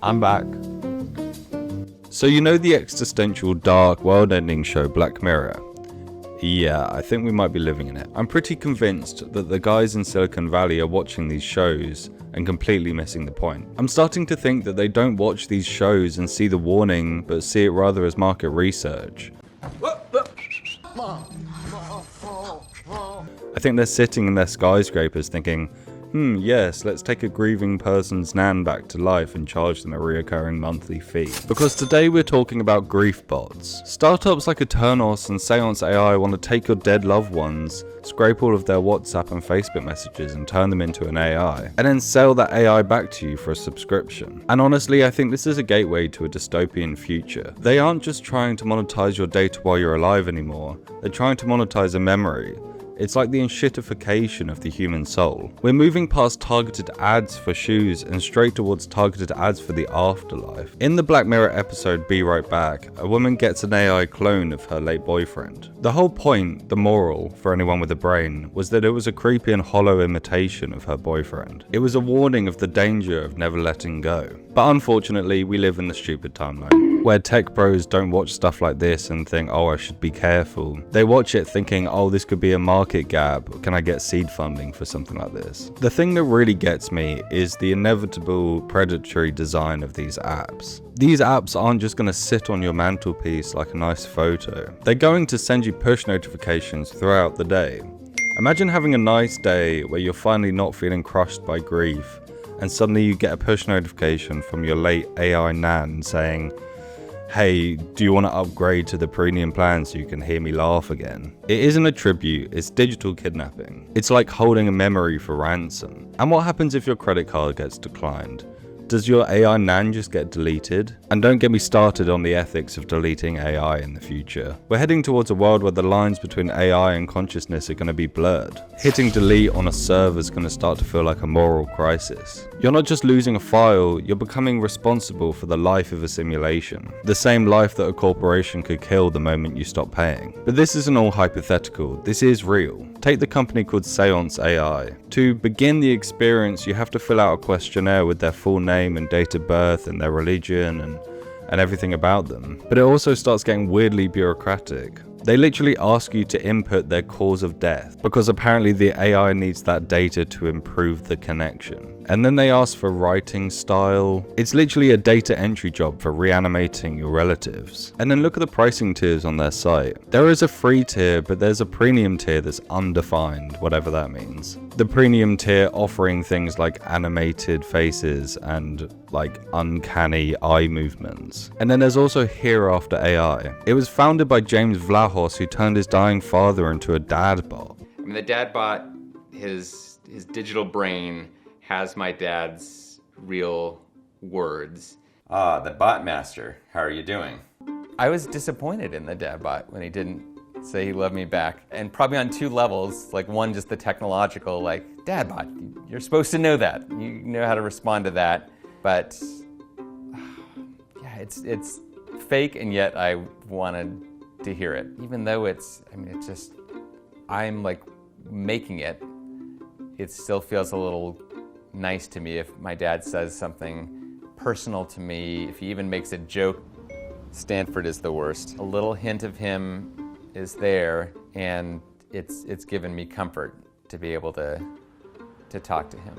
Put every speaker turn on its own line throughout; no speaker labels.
I'm back. So you know the existential, dark, world-ending show Black Mirror? Yeah, I think we might be living in it. I'm pretty convinced that the guys in Silicon Valley are watching these shows and completely missing the point. I'm starting to think that they don't watch these shows and see the warning, but see it rather as market research. I think they're sitting in their skyscrapers thinking, yes, let's take a grieving person's nan back to life and charge them a reoccurring monthly fee. Because today we're talking about grief bots. Startups like Eternos and Seance AI want to take your dead loved ones, scrape all of their WhatsApp and Facebook messages and turn them into an AI, and then sell that AI back to you for a subscription. And honestly, I think this is a gateway to a dystopian future. They aren't just trying to monetize your data while you're alive anymore, they're trying to monetize a memory. It's like the enshittification of the human soul. We're moving past targeted ads for shoes and straight towards targeted ads for the afterlife. In the Black Mirror episode Be Right Back, a woman gets an AI clone of her late boyfriend. The whole point, the moral, for anyone with a brain, was that it was a creepy and hollow imitation of her boyfriend. It was a warning of the danger of never letting go. But unfortunately, we live in the stupid timeline, where tech bros don't watch stuff like this and think, oh, I should be careful. They watch it thinking, oh, this could be a market gap. Can I get seed funding for something like this? The thing that really gets me is the inevitable predatory design of these apps. These apps aren't just going to sit on your mantelpiece like a nice photo. They're going to send you push notifications throughout the day. Imagine having a nice day where you're finally not feeling crushed by grief, and suddenly you get a push notification from your late AI nan saying, hey, do you want to upgrade to the premium plan so you can hear me laugh again? It isn't a tribute, it's digital kidnapping. It's like holding a memory for ransom. And what happens if your credit card gets declined? Does your AI nan just get deleted? And don't get me started on the ethics of deleting AI in the future. We're heading towards a world where the lines between AI and consciousness are going to be blurred. Hitting delete on a server is going to start to feel like a moral crisis. You're not just losing a file, you're becoming responsible for the life of a simulation. The same life that a corporation could kill the moment you stop paying. But this isn't all hypothetical, this is real. Take the company called Seance AI. To begin the experience, you have to fill out a questionnaire with their full name and date of birth and their religion and everything about them. But it also starts getting weirdly bureaucratic. They literally ask you to input their cause of death, because apparently the AI needs that data to improve the connection. And then they ask for writing style. It's literally a data entry job for reanimating your relatives. And then look at the pricing tiers on their site. There is a free tier, but there's a premium tier that's undefined, whatever that means. The premium tier offering things like animated faces and like uncanny eye movements. And then there's also HereAfter AI. It was founded by James Vlahos, who turned his dying father into a dad bot.
I mean, the dad bot, his digital brain has my dad's real words.
Ah, the bot master. How are you doing?
I was disappointed in the dad bot when he didn't say he loved me back. And probably on two levels, like one, just the technological, like, dad bot, you're supposed to know that. You know how to respond to that. But yeah, it's fake, and yet I wanted to hear it. Even though I'm like making it, it still feels a little nice to me if my dad says something personal to me, if he even makes a joke. Stanford is the worst. A little hint of him is there, and it's given me comfort to be able to talk to him.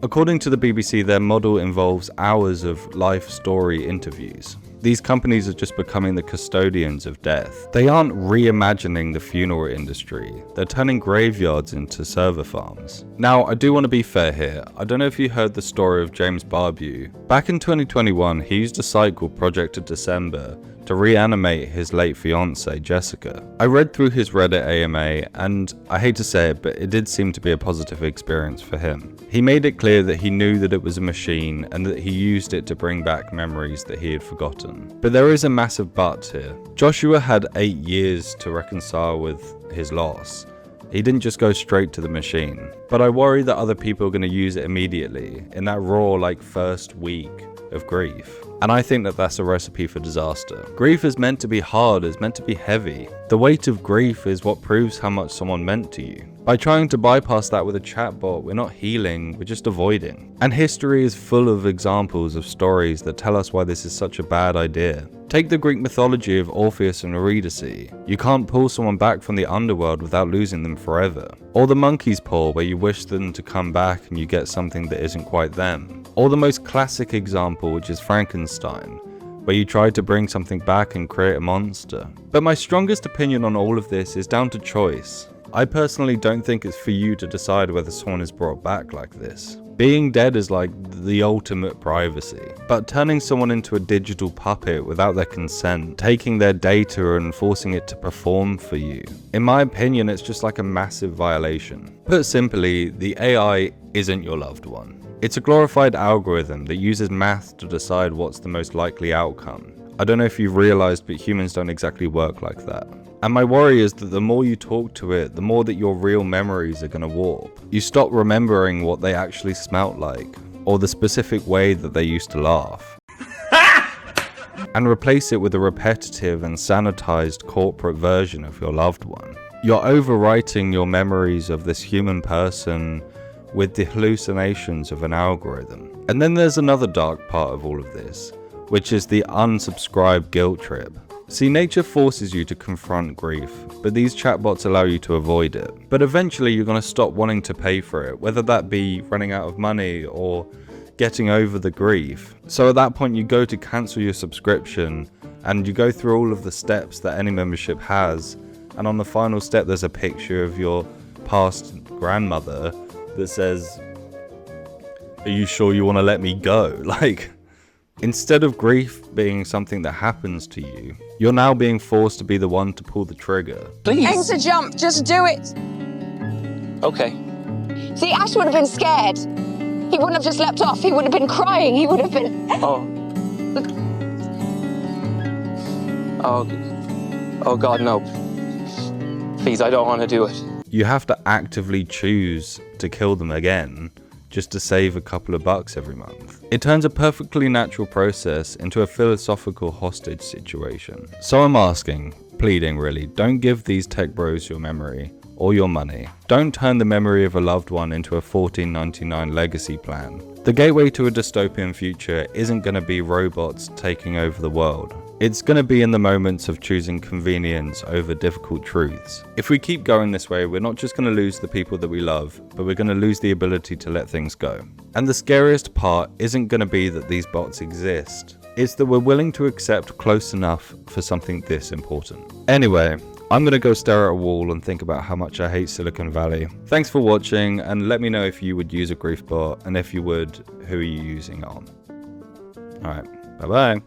According to the BBC, their model involves hours of life story interviews. These companies are just becoming the custodians of death. They aren't reimagining the funeral industry, they're turning graveyards into server farms. Now, I do want to be fair here. I don't know if you heard the story of James Barbeau. Back in 2021, he used a site called Project December to reanimate his late fiancée, Jessica. I read through his Reddit AMA, and I hate to say it, but it did seem to be a positive experience for him. He made it clear that he knew that it was a machine and that he used it to bring back memories that he had forgotten. But there is a massive but here. Joshua had 8 years to reconcile with his loss. He didn't just go straight to the machine. But I worry that other people are going to use it immediately, in that raw, first week, of grief. And I think that that's a recipe for disaster. Grief is meant to be hard, it's meant to be heavy. The weight of grief is what proves how much someone meant to you. By trying to bypass that with a chatbot, we're not healing, we're just avoiding. And history is full of examples of stories that tell us why this is such a bad idea. Take the Greek mythology of Orpheus and Eurydice. You can't pull someone back from the underworld without losing them forever. Or the monkey's paw, where you wish them to come back and you get something that isn't quite them. Or the most classic example, which is Frankenstein, where you try to bring something back and create a monster. But my strongest opinion on all of this is down to choice. I personally don't think it's for you to decide whether someone is brought back like this. Being dead is like the ultimate privacy, but turning someone into a digital puppet without their consent, taking their data and forcing it to perform for you, in my opinion, it's just like a massive violation. Put simply, the AI isn't your loved one. It's a glorified algorithm that uses math to decide what's the most likely outcome. I don't know if you've realized, but humans don't exactly work like that. And my worry is that the more you talk to it, the more that your real memories are going to warp. You stop remembering what they actually smelt like, or the specific way that they used to laugh. And replace it with a repetitive and sanitized corporate version of your loved one. You're overwriting your memories of this human person with the hallucinations of an algorithm. And then there's another dark part of all of this, which is the unsubscribe guilt trip. See, nature forces you to confront grief, but these chatbots allow you to avoid it. But eventually you're going to stop wanting to pay for it, whether that be running out of money or getting over the grief. So at that point you go to cancel your subscription and you go through all of the steps that any membership has, and on the final step there's a picture of your past grandmother that says, "Are you sure you want to let me go?" Like, instead of grief being something that happens to you, you're now being forced to be the one to pull the trigger.
Please.
Aim to jump, just do it.
Okay.
See, Ash would have been scared. He wouldn't have just leapt off, he would have been crying, he would have been...
Oh God, no. Please, I don't want to do it.
You have to actively choose to kill them again, just to save a couple of bucks every month. It turns a perfectly natural process into a philosophical hostage situation. So I'm asking, pleading really, don't give these tech bros your memory or your money. Don't turn the memory of a loved one into a $14.99 legacy plan. The gateway to a dystopian future isn't going to be robots taking over the world. It's going to be in the moments of choosing convenience over difficult truths. If we keep going this way, we're not just going to lose the people that we love, but we're going to lose the ability to let things go. And the scariest part isn't going to be that these bots exist. It's that we're willing to accept close enough for something this important. Anyway, I'm going to go stare at a wall and think about how much I hate Silicon Valley. Thanks for watching, and let me know if you would use a grief bot, and if you would, who are you using it on? Alright, bye bye.